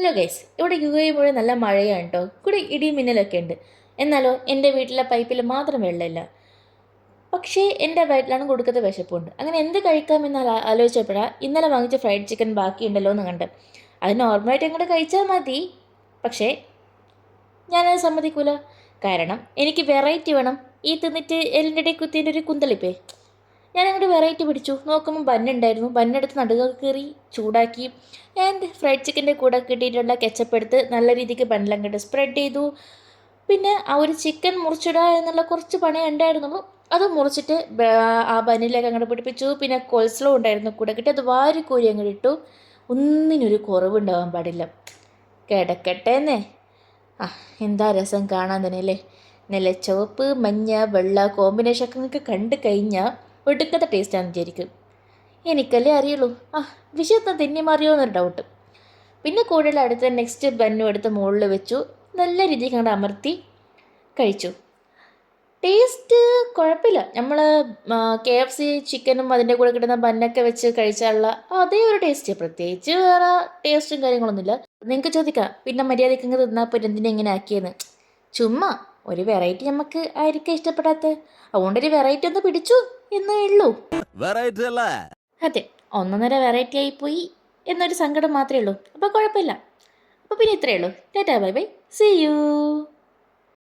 Hello guys, ഇവിടെ UAE മുഴുവൻ നല്ല മഴയാണ് കേട്ടോ. കൂടി ഇടിയും മിന്നലൊക്കെ ഉണ്ട്. എന്നാലോ എൻ്റെ വീട്ടിലെ പൈപ്പിൽ മാത്രം വെള്ളമില്ല. പക്ഷേ എൻ്റെ വയറ്റിലാണ് കൊടുക്കത്തെ വിശപ്പുണ്ട്. അങ്ങനെ എന്ത് കഴിക്കാമെന്ന് ആലോചിച്ചപ്പോഴാണ് ഇന്നലെ വാങ്ങിച്ച ഫ്രൈഡ് ചിക്കൻ ബാക്കിയുണ്ടല്ലോ എന്ന് കണ്ട്. അത് നോർമലായിട്ട് അങ്ങോട്ട് കഴിച്ചാൽ മതി. പക്ഷേ ഞാനത് സമ്മതിക്കൂല. കാരണം എനിക്ക് വെറൈറ്റി വേണം. ഈ തിന്നിട്ട് എല്ലിൻ്റെ ഇടയിൽ കുത്തിൻ്റെ ഒരു കുന്തളിപ്പേ. ഞാനങ്ങോട്ട് വെറൈറ്റി പിടിച്ചു. നോക്കുമ്പോൾ ബന്നുണ്ടായിരുന്നു. ബന്നെടുത്ത് നടുക കയറി ചൂടാക്കി ആൻഡ് ഫ്രൈഡ് ചിക്കൻ്റെ കൂടെ കിട്ടിയിട്ടുള്ള കെച്ചപ്പ് എടുത്ത് നല്ല രീതിക്ക് ബണ്ണിലങ്ങോട്ട് സ്പ്രെഡ് ചെയ്തു. പിന്നെ ആ ഒരു ചിക്കൻ മുറിച്ചിടുക എന്നുള്ള കുറച്ച് പണി ഉണ്ടായിരുന്നുള്ളൂ. അത് മുറിച്ചിട്ട് ആ ബന്നിലേക്ക് അങ്ങോട്ട് പിടിപ്പിച്ചു. പിന്നെ കോൾസ്ലോ ഉണ്ടായിരുന്നു കൂടെ കിട്ടി. അത് വാരിക്കോരി അങ്ങോട്ട് ഇട്ടു. ഒന്നിനൊരു കുറവുണ്ടാവാൻ പാടില്ല. കിടക്കട്ടെന്നേ. ആ, എന്താ രസം കാണാൻ തന്നെ അല്ലേ. നല്ല ചുവപ്പ് മഞ്ഞ വെള്ള കോമ്പിനേഷനൊക്കെ നിങ്ങൾക്ക് കണ്ടു കഴിഞ്ഞാൽ ഒടുക്കത്തെ ടേസ്റ്റാണെന്ന് വിചാരിക്കും. എനിക്കല്ലേ അറിയുള്ളൂ. വിഷയത്തിന് തെന്നി മാറിയോ എന്നൊരു ഡൗട്ട്. പിന്നെ കൂടുതൽ അടുത്ത് നെക്സ്റ്റ് ബന്നും എടുത്ത് മുകളിൽ വെച്ചു. നല്ല രീതിക്ക് അങ്ങോട്ട് അമർത്തി കഴിച്ചു. ടേസ്റ്റ് കുഴപ്പമില്ല. നമ്മൾ KFC ചിക്കനും അതിൻ്റെ കൂടെ കിട്ടുന്ന ബന്നൊക്കെ വെച്ച് കഴിച്ചാലുള്ള അതേ ഒരു ടേസ്റ്റ്. പ്രത്യേകിച്ച് വേറെ ടേസ്റ്റും കാര്യങ്ങളൊന്നുമില്ല. നിങ്ങൾക്ക് ചോദിക്കാം, പിന്നെ മര്യാദയ്ക്ക് ഇങ്ങ് തിന്നാൽ പോയി എന്തിനാ ഇങ്ങനെ ആക്കിയെന്ന്. ചുമ്മാ ഒരു വെറൈറ്റി നമുക്ക് ആയിരിക്കും ഇഷ്ടപ്പെടാത്ത. അതുകൊണ്ടൊരു വെറൈറ്റി ഒന്ന് പിടിച്ചു എന്നേ ഉള്ളൂ. വെറൈറ്റി അല്ല, അതെ, ഒന്നൊന്നര വെറൈറ്റി ആയിപ്പോയി എന്നൊരു സങ്കടം മാത്രമേ ഉള്ളൂ. അപ്പോൾ കുഴപ്പമില്ല. അപ്പോൾ പിന്നെ ഇത്രയേ ഉള്ളൂ. Tata bye bye, see U.